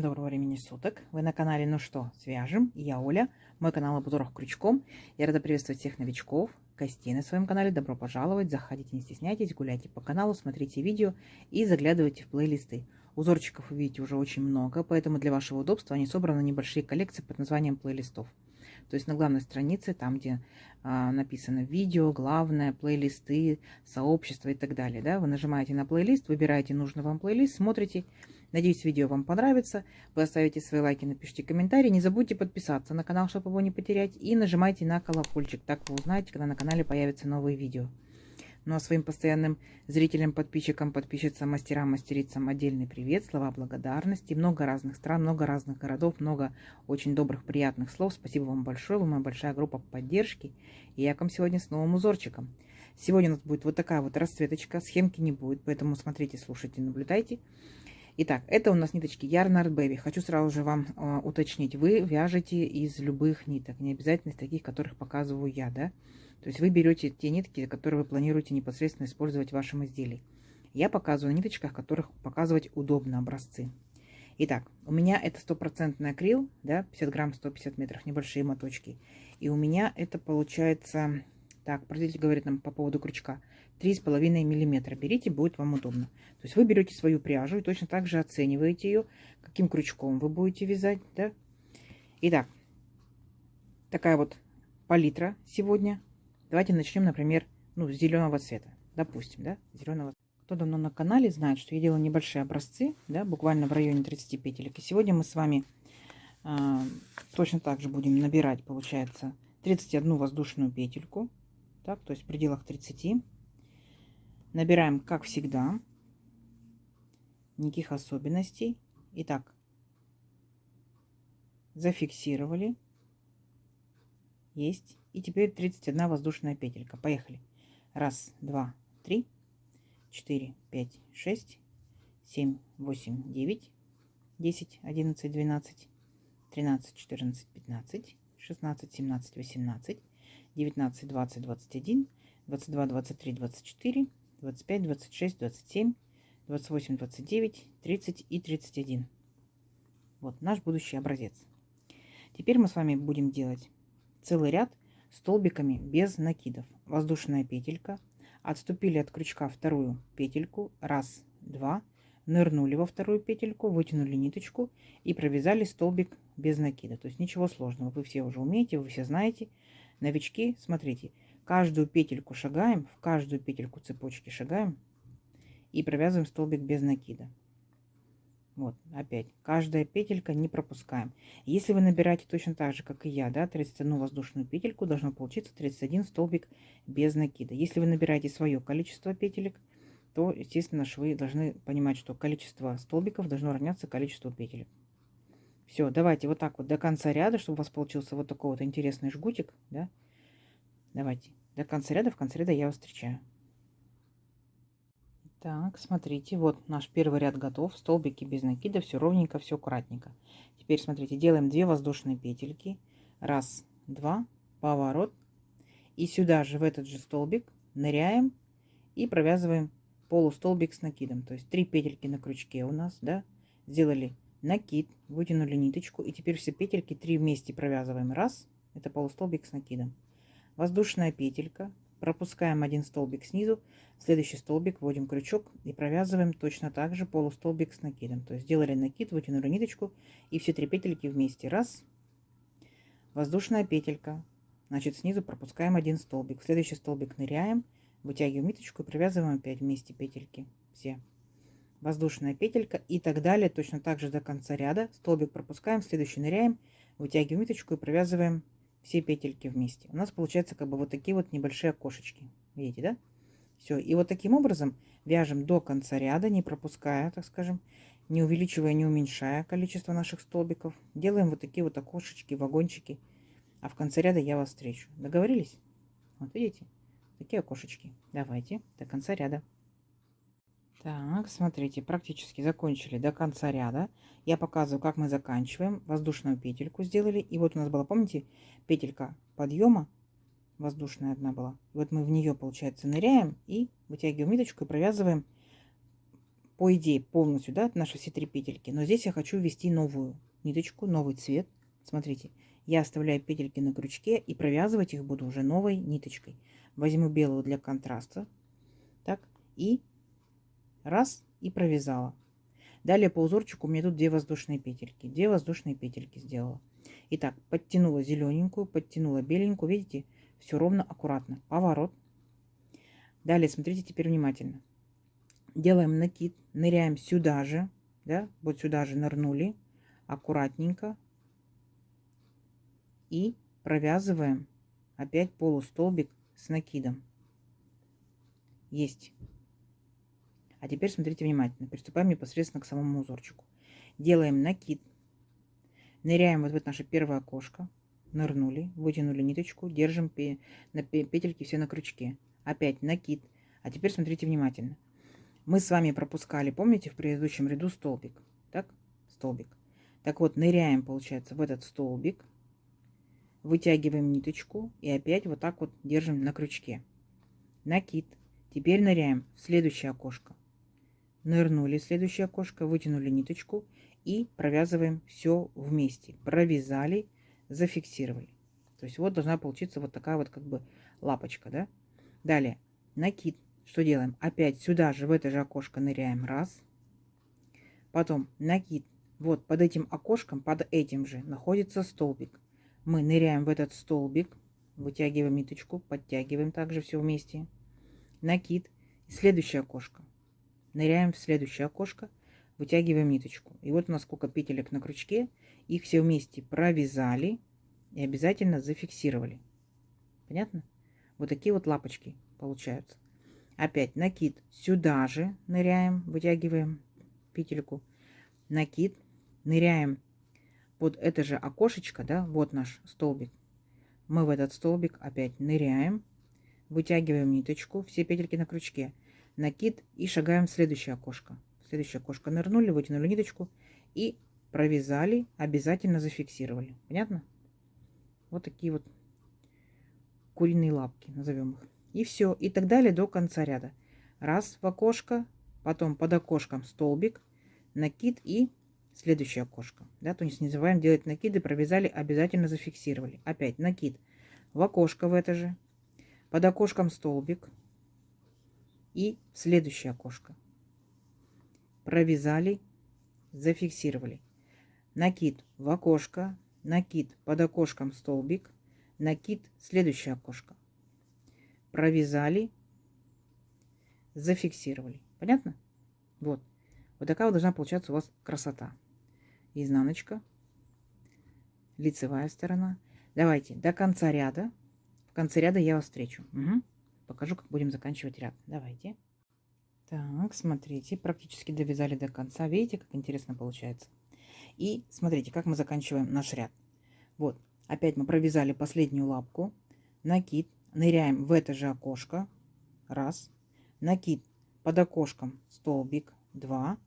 доброго времени суток. Вы на канале «Ну что, свяжем?» Я Оля. Мой канал об узорах крючком. Я рада приветствовать всех новичков, гостей на своем канале. Добро пожаловать. Заходите, не стесняйтесь, гуляйте по каналу, смотрите видео и заглядывайте в плейлисты. Узорчиков вы видите уже очень много, поэтому для вашего удобства они собраны в небольшие коллекции под названием плейлистов. То есть на главной странице, там где написано видео, главное, плейлисты, сообщество и так далее. Да? Вы нажимаете на плейлист, выбираете нужный вам плейлист, смотрите. Надеюсь, видео вам понравится. Вы оставите свои лайки, напишите комментарии. Не забудьте подписаться на канал, чтобы его не потерять. И нажимайте на колокольчик. Так вы узнаете, когда на канале появятся новые видео. Ну а своим постоянным зрителям, подписчикам, подписчицам, мастерам, мастерицам отдельный привет, слова благодарности. Много разных стран, много разных городов, много очень добрых, приятных слов. Спасибо вам большое. Вы моя большая группа поддержки. И я к вам сегодня с новым узорчиком. Сегодня у нас будет вот такая вот расцветочка. Схемки не будет, поэтому смотрите, слушайте, наблюдайте. Итак, это у нас ниточки Yarn Art Baby. Хочу сразу же вам уточнить. Вы вяжете из любых ниток, не обязательно из таких, которых показываю я, да? То есть вы берете те нитки, которые вы планируете непосредственно использовать в вашем изделии. Я показываю на ниточках, которых показывать удобно образцы. Итак, у меня это 100% акрил, да, 50 грамм, 150 метров, небольшие моточки. И у меня это получается, так, производитель говорит нам по поводу крючка, 3,5 миллиметра. Берите, будет вам удобно. То есть вы берете свою пряжу и точно так же оцениваете ее, каким крючком вы будете вязать, да. Итак, такая вот палитра сегодня. Давайте начнем, например, с зеленого цвета. Допустим, да, зеленого. Кто давно на канале знает, что я делаю небольшие образцы, да, буквально в районе 30 петелек. И сегодня мы с вами точно так же будем набирать, получается, 31 воздушную петельку. Так, то есть в пределах 30. Набираем, как всегда. Никаких особенностей. Итак, зафиксировали. Есть. И теперь 31 воздушная петелька. Поехали. 1, 2, 3, 4, 5, 6, 7, 8, 9, 10, 11, 12, 13, 14, 15, 16, 17, 18, 19, 20, 21, 22, 23, 24, 25, 26, 27, 28, 29, 30 и 31. Вот наш будущий образец. Теперь мы с вами будем делать целый ряд столбиками без накидов. Воздушная петелька. Отступили от крючка вторую петельку. 1, 2. Нырнули во вторую петельку, вытянули ниточку и провязали столбик без накида. То есть ничего сложного. Вы все уже умеете, вы все знаете. Новички, смотрите. Каждую петельку шагаем, в каждую петельку цепочки шагаем и провязываем столбик без накида. Вот, опять, каждая петелька не пропускаем. Если вы набираете точно так же, как и я, да, 31 воздушную петельку, должно получиться 31 столбик без накида. Если вы набираете свое количество петелек, то, естественно, вы должны понимать, что количество столбиков должно равняться количеству петелек. Все, давайте вот так вот до конца ряда, чтобы у вас получился вот такой вот интересный жгутик, да. Давайте до конца ряда, в конце ряда я вас встречаю. Так, смотрите, вот наш первый ряд готов. Столбики без накида, все ровненько, все аккуратненько. Теперь, смотрите, делаем 2 воздушные петельки. 1, 2, поворот. И сюда же, в этот же столбик, ныряем и провязываем полустолбик с накидом. То есть 3 петельки на крючке у нас, да. Сделали накид, вытянули ниточку. И теперь все петельки 3 вместе провязываем. 1, это полустолбик с накидом. Воздушная петелька. Пропускаем один столбик снизу, в следующий столбик вводим крючок и провязываем точно так же полустолбик с накидом. То есть сделали накид, вытянули ниточку и все 3 петельки вместе. 1, воздушная петелька, значит снизу пропускаем один столбик, в следующий столбик ныряем, вытягиваем ниточку и провязываем опять вместе петельки все. Воздушная петелька и так далее, точно так же до конца ряда. Столбик пропускаем, следующий ныряем, вытягиваем ниточку и провязываем все петельки вместе. У нас получается как бы вот такие вот небольшие окошечки. Видите, да? Все. И вот таким образом вяжем до конца ряда, не пропуская, так скажем, не увеличивая, не уменьшая количество наших столбиков. Делаем вот такие вот окошечки, вагончики. А в конце ряда я вас встречу. Договорились? Вот видите? Такие окошечки. Давайте до конца ряда. Так, смотрите, практически закончили до конца ряда. Я показываю, как мы заканчиваем. Воздушную петельку сделали. И вот у нас была, помните, петелька подъема. Воздушная одна была. И вот мы в нее, получается, ныряем и вытягиваем ниточку и провязываем по идее, полностью, да, наши все 3 петельки. Но здесь я хочу ввести новую ниточку, новый цвет. Смотрите, я оставляю петельки на крючке и провязывать их буду уже новой ниточкой. Возьму белую для контраста. Так, и раз, и провязала. Далее по узорчику у меня тут 2 воздушные петельки. 2 воздушные петельки сделала. Итак, подтянула зелененькую, подтянула беленькую. Видите, все ровно, аккуратно. Поворот. Далее смотрите теперь внимательно. Делаем накид, ныряем сюда же, да, вот сюда же нырнули, аккуратненько. И провязываем опять полустолбик с накидом. Есть. А теперь смотрите внимательно. Приступаем непосредственно к самому узорчику. Делаем накид. Ныряем вот в это наше первое окошко. Нырнули, вытянули ниточку, держим на петельки все на крючке. Опять накид. А теперь смотрите внимательно. Мы с вами пропускали, помните, в предыдущем ряду столбик. Так, столбик. Так вот, ныряем, получается, в этот столбик. Вытягиваем ниточку и опять вот так вот держим на крючке. Накид. Теперь ныряем в следующее окошко. Нырнули в следующее окошко, вытянули ниточку и провязываем все вместе. Провязали, зафиксировали. То есть вот должна получиться вот такая вот как бы лапочка, да? Далее накид. Что делаем? Опять сюда же, в это же окошко ныряем. Раз. Потом накид. Вот под этим окошком, под этим же находится столбик. Мы ныряем в этот столбик, вытягиваем ниточку, подтягиваем также все вместе. Накид. Следующее окошко. Ныряем в следующее окошко, вытягиваем ниточку. И вот у нас сколько петелек на крючке. Их все вместе провязали и обязательно зафиксировали. Понятно? Вот такие вот лапочки получаются. Опять накид. Сюда же ныряем, вытягиваем петельку. Накид. Ныряем под это же окошечко, да, вот наш столбик. Мы в этот столбик опять ныряем, вытягиваем ниточку, все петельки на крючке. Накид и шагаем в следующее окошко. В следующее окошко нырнули, вытянули ниточку и провязали, обязательно зафиксировали. Понятно? Вот такие вот куриные лапки, назовем их. И все. И так далее до конца ряда. Раз в окошко, потом под окошком столбик, накид и следующее окошко. Да, то есть не забываем делать накиды, провязали, обязательно зафиксировали. Опять накид в окошко в это же, под окошком столбик и в следующее окошко. Провязали, зафиксировали. Накид в окошко, накид под окошком столбик, накид следующее окошко. Провязали, зафиксировали. Понятно? Вот. Вот такая вот должна получаться у вас красота. Изнаночка, лицевая сторона. Давайте до конца ряда. В конце ряда я вас встречу. Угу. Покажу, как будем заканчивать ряд. Давайте. Так, смотрите, практически довязали до конца. Видите, как интересно получается. И смотрите, как мы заканчиваем наш ряд. Вот, опять мы провязали последнюю лапку. Накид, ныряем в это же окошко. Раз. Накид под окошком столбик. Два.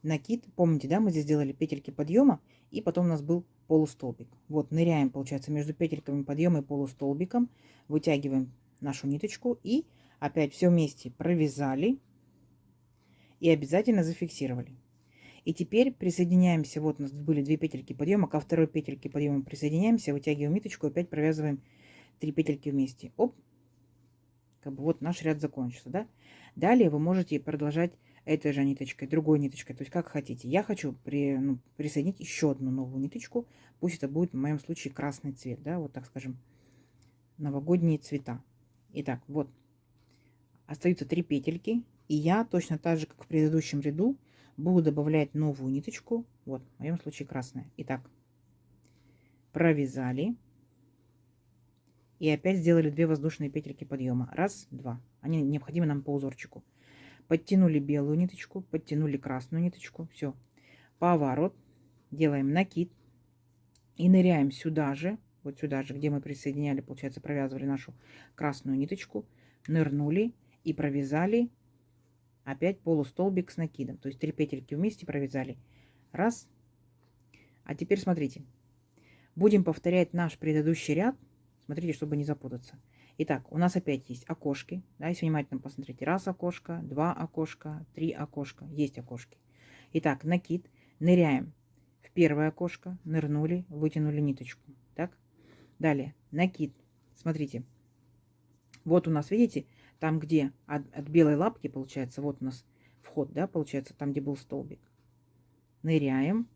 Накид, помните, да, мы здесь делали петельки подъема, и потом у нас был полустолбик. Вот, ныряем, получается, между петельками подъема и полустолбиком, вытягиваем нашу ниточку и опять все вместе провязали и обязательно зафиксировали. И теперь присоединяемся, вот у нас были 2 петельки подъема, ко второй петельке подъема присоединяемся, вытягиваем ниточку, опять провязываем 3 петельки вместе. Оп, как бы вот наш ряд закончился, да? Далее вы можете продолжать этой же ниточкой, другой ниточкой, то есть как хотите. Я хочу присоединить еще одну новую ниточку, пусть это будет в моем случае красный цвет, да, вот так скажем, новогодние цвета. Итак, вот, остаются 3 петельки, и я точно так же, как в предыдущем ряду, буду добавлять новую ниточку, вот, в моем случае красная. Итак, провязали, и опять сделали 2 воздушные петельки подъема. Раз, два. Они необходимы нам по узорчику. Подтянули белую ниточку, подтянули красную ниточку. Все. Поворот. Делаем накид. И ныряем сюда же. Вот сюда же, где мы присоединяли, получается, провязывали нашу красную ниточку. Нырнули и провязали опять полустолбик с накидом. То есть 3 петельки вместе провязали. Раз. А теперь смотрите. Будем повторять наш предыдущий ряд. Смотрите, чтобы не запутаться. Итак, у нас опять есть окошки. Да, если внимательно посмотрите. Раз окошко, два окошка, три окошка. Есть окошки. Итак, накид. Ныряем в первое окошко. Нырнули, вытянули ниточку. Так. Далее, накид. Смотрите. Вот у нас, видите, там, где от белой лапки, получается, вот у нас вход, да, получается, там, где был столбик. Ныряем.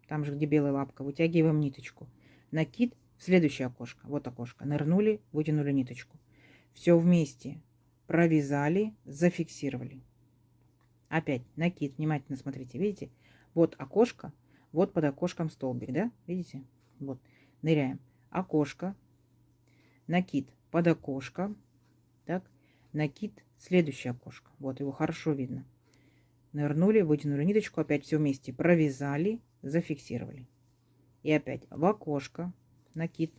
Там же, где белая лапка, вытягиваем ниточку. Накид в следующее окошко. Вот окошко. Нырнули, вытянули ниточку. Все вместе провязали, зафиксировали. Опять накид. Внимательно смотрите. Видите? Вот окошко, вот под окошком столбик, да? Видите? Вот. Ныряем. Окошко. Накид под окошко. Так. Накид следующее окошко. Вот его хорошо видно. Нырнули, вытянули ниточку. Опять все вместе провязали, зафиксировали. И опять в окошко, накид,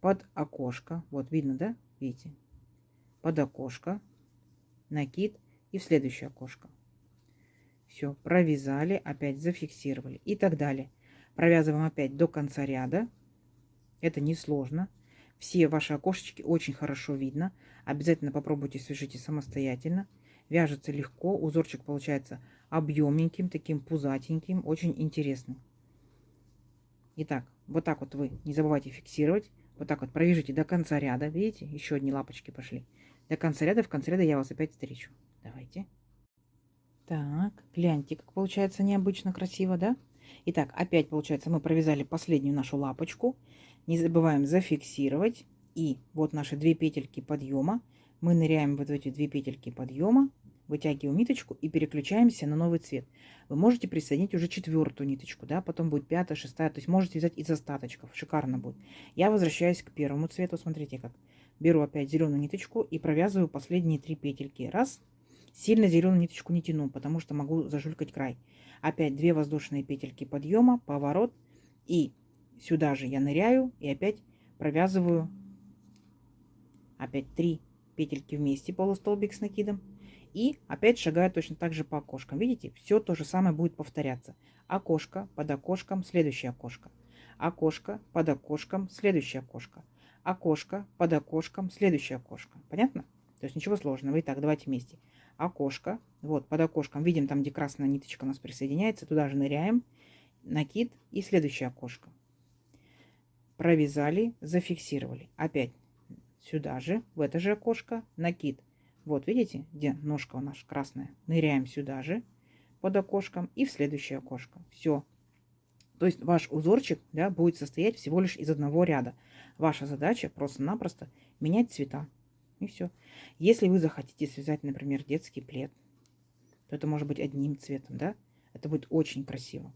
под окошко, вот видно, да, видите, под окошко, накид и в следующее окошко. Все, провязали, опять зафиксировали и так далее. Провязываем опять до конца ряда. Это несложно. Все ваши окошечки очень хорошо видно. Обязательно попробуйте, свяжите самостоятельно. Вяжется легко, узорчик получается объемненьким, таким пузатеньким, очень интересным. Итак, вот так вот вы не забывайте фиксировать. Вот так вот провяжите до конца ряда. Видите, еще одни лапочки пошли. До конца ряда, в конце ряда я вас опять встречу. Давайте. Так, гляньте, как получается необычно красиво, да? Итак, опять получается мы провязали последнюю нашу лапочку. Не забываем зафиксировать. И вот наши 2 петельки подъема. Мы ныряем в эти 2 петельки подъема, вытягиваем ниточку и переключаемся на новый цвет. Вы можете присоединить уже 4-ю ниточку, да, потом будет 5-я, 6-я, то есть можете взять из остаточков, шикарно будет. Я возвращаюсь к первому цвету, смотрите как. Беру опять зеленую ниточку и провязываю последние 3 петельки. Раз. Сильно зеленую ниточку не тяну, потому что могу зажулькать край. Опять 2 воздушные петельки подъема, поворот. И сюда же я ныряю и опять провязываю опять 3 петельки вместе, полустолбик с накидом. И опять шагаю точно так же по окошкам. Видите, все то же самое будет повторяться. Окошко, под окошком, следующее окошко. Окошко, под окошком, следующее окошко. Окошко, под окошком, следующее окошко. Понятно? То есть ничего сложного. Итак, давайте вместе. Окошко, вот под окошком, видим там, где красная ниточка у нас присоединяется, туда же ныряем, накид и следующее окошко. Провязали, зафиксировали. Опять сюда же, в это же окошко, накид. Вот видите, где ножка у нас красная. Ныряем сюда же, под окошком и в следующее окошко. Все. То есть ваш узорчик, да, будет состоять всего лишь из одного ряда. Ваша задача просто-напросто менять цвета. И все. Если вы захотите связать, например, детский плед, то это может быть одним цветом, да? Это будет очень красиво.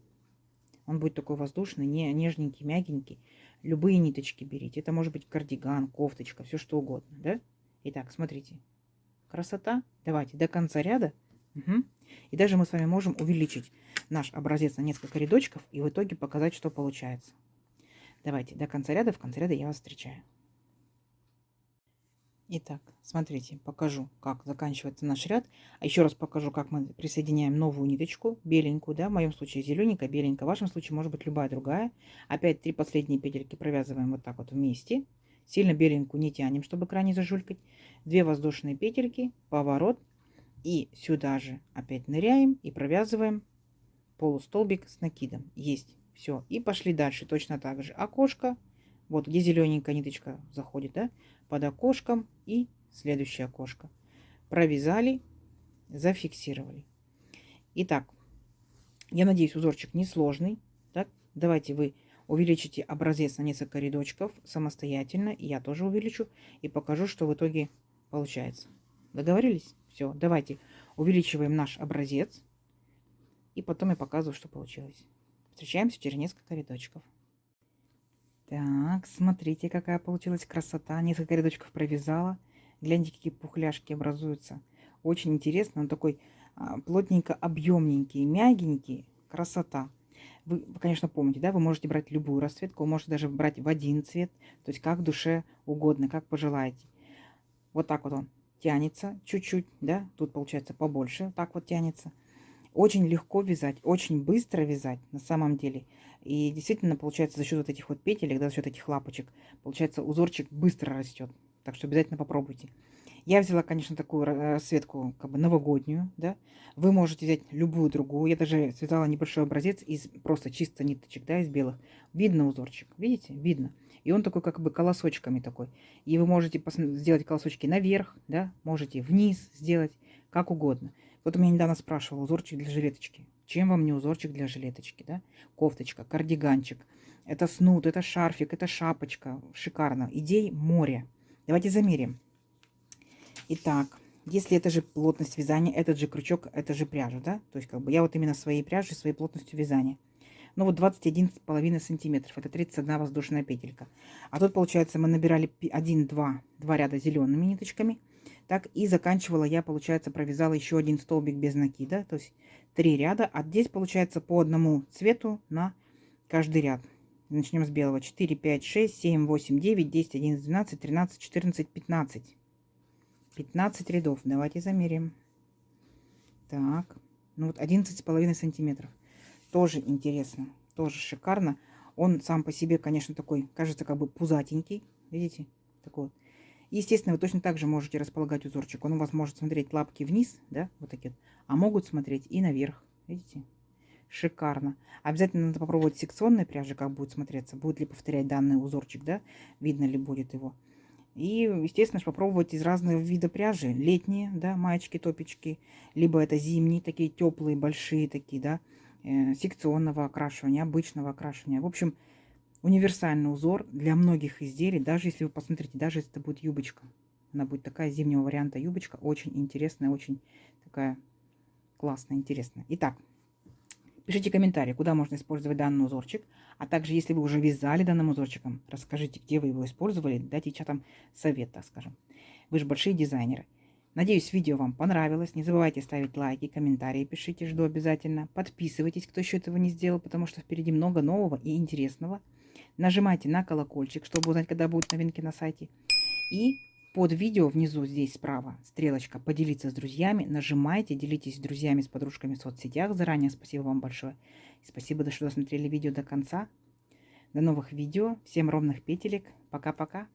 Он будет такой воздушный, нежненький, мягенький. Любые ниточки берите. Это может быть кардиган, кофточка, все что угодно, да? Итак, смотрите. Красота. Давайте до конца ряда. Угу. И даже мы с вами можем увеличить наш образец на несколько рядочков и в итоге показать, что получается. Давайте до конца ряда. В конце ряда я вас встречаю. Итак, смотрите, покажу, как заканчивается наш ряд. А еще раз покажу, как мы присоединяем новую ниточку, беленькую, да, в моем случае зелененькая, беленькая, в вашем случае может быть любая другая. Опять 3 последние петельки провязываем вот так вот вместе. Сильно беленькую не тянем, чтобы край не зажулькать. 2 воздушные петельки, поворот. И сюда же опять ныряем и провязываем полустолбик с накидом. Есть. Все. И пошли дальше. Точно так же. Окошко. Вот где зелененькая ниточка заходит, да? Под окошком и следующее окошко. Провязали, зафиксировали. Итак, я надеюсь, узорчик несложный. Так? Давайте вы увеличите образец на несколько рядочков самостоятельно. И я тоже увеличу и покажу, что в итоге получается. Договорились? Все, давайте увеличиваем наш образец. И потом я показываю, что получилось. Встречаемся через несколько рядочков. Так, смотрите, какая получилась красота. Несколько рядочков провязала. Гляньте, какие пухляшки образуются. Очень интересно. Он такой плотненько объемненький, мягенький. Красота. Вы, конечно, помните, да, вы можете брать любую расцветку. Вы можете даже брать в один цвет. То есть как душе угодно, как пожелаете. Вот так вот он тянется чуть-чуть, да. Тут получается побольше. Так вот тянется. Очень легко вязать, очень быстро вязать на самом деле. И действительно, получается, за счет вот этих вот петелек, да, за счет этих лапочек, получается, узорчик быстро растет. Так что обязательно попробуйте. Я взяла, конечно, такую расцветку как бы новогоднюю, да. Вы можете взять любую другую. Я даже связала небольшой образец из просто чисто ниточек, да, из белых. Видно узорчик, видите? Видно. И он такой как бы колосочками такой. И вы можете сделать колосочки наверх, да, можете вниз сделать, как угодно. Вот у меня недавно спрашивал узорчик для жилеточки. Чем вам не узорчик для жилеточки, да? Кофточка, кардиганчик. Это снуд, это шарфик, это шапочка. Шикарно. Идей море. Давайте замерим. Итак, если это же плотность вязания, этот же крючок, это же пряжа, да? То есть как бы я вот именно своей пряжей, своей плотностью вязания. Ну вот 21,5 сантиметров, это 31 воздушная петелька. А тут получается мы набирали 2 ряда зелеными ниточками. Так и заканчивала я, получается, провязала еще один столбик без накида, то есть 3 ряда. А здесь получается по одному цвету на каждый ряд. Начнем с белого. 4, 5, 6, 7, 8, 9, 10, 11, 12, 13, 14, 15. 15 рядов. Давайте замерим. Так. Ну вот 11,5 сантиметров. Тоже интересно. Тоже шикарно. Он сам по себе, конечно, такой, кажется, как бы пузатенький. Видите? Такой вот. Естественно, вы точно так же можете располагать узорчик. Он у вас может смотреть лапки вниз, да, вот такие. А могут смотреть и наверх. Видите? Шикарно. Обязательно надо попробовать секционной пряжи, как будет смотреться. Будет ли повторять данный узорчик, да? Видно ли будет его. И, естественно, попробовать из разных видов пряжи. Летние, да, маечки, топички. Либо это зимние, такие теплые, большие такие, да. Секционного окрашивания, обычного окрашивания. В общем, универсальный узор для многих изделий. Даже если вы посмотрите, даже если это будет юбочка. Она будет такая зимнего варианта юбочка. Очень интересная, очень такая классная, интересная. Итак, пишите комментарии, куда можно использовать данный узорчик. А также, если вы уже вязали данным узорчиком, расскажите, где вы его использовали. Дайте чатам совет, так скажем. Вы же большие дизайнеры. Надеюсь, видео вам понравилось. Не забывайте ставить лайки, комментарии пишите, жду обязательно. Подписывайтесь, кто еще этого не сделал, потому что впереди много нового и интересного. Нажимайте на колокольчик, чтобы узнать, когда будут новинки на сайте. И под видео внизу здесь справа стрелочка «Поделиться с друзьями». Нажимайте, делитесь с друзьями, с подружками в соцсетях. Заранее спасибо вам большое. Спасибо, что досмотрели видео до конца. До новых видео. Всем ровных петелек. Пока-пока.